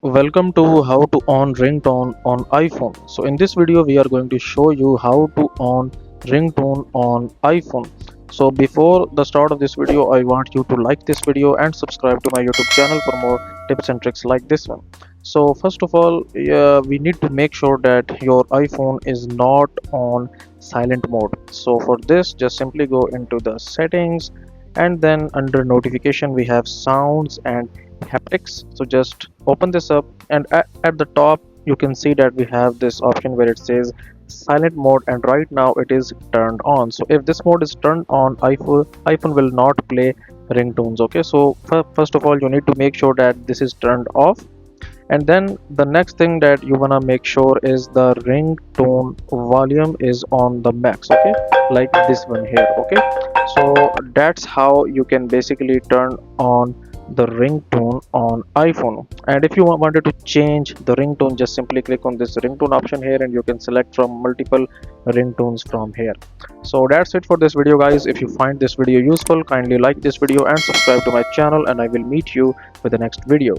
Welcome to how to on ringtone on iPhone. So in this video we are going to show you how to on ringtone on iPhone. So before the start of this video I want you to like this video and subscribe to my YouTube channel for more tips and tricks like this one. So first of all we need to make sure that your iPhone is not on silent mode. So for this just simply go into the settings and then under notification we have sounds and haptics. So just open this up and at the top you can see that we have this option where it says silent mode, and right now it is turned on. So if this mode is turned on, iPhone will not play ringtones. Okay, so first of all you need to make sure that this is turned off, and then the next thing that you wanna make sure is the ringtone volume is on the max. Okay, like this one here. Okay, so that's how you can basically turn on the ringtone on iPhone. And if you wanted to change the ringtone, just simply click on this ringtone option here and you can select from multiple ringtones from here. So that's it for this video guys. If you find this video useful, kindly like this video and subscribe to my channel, and I will meet you with the next video.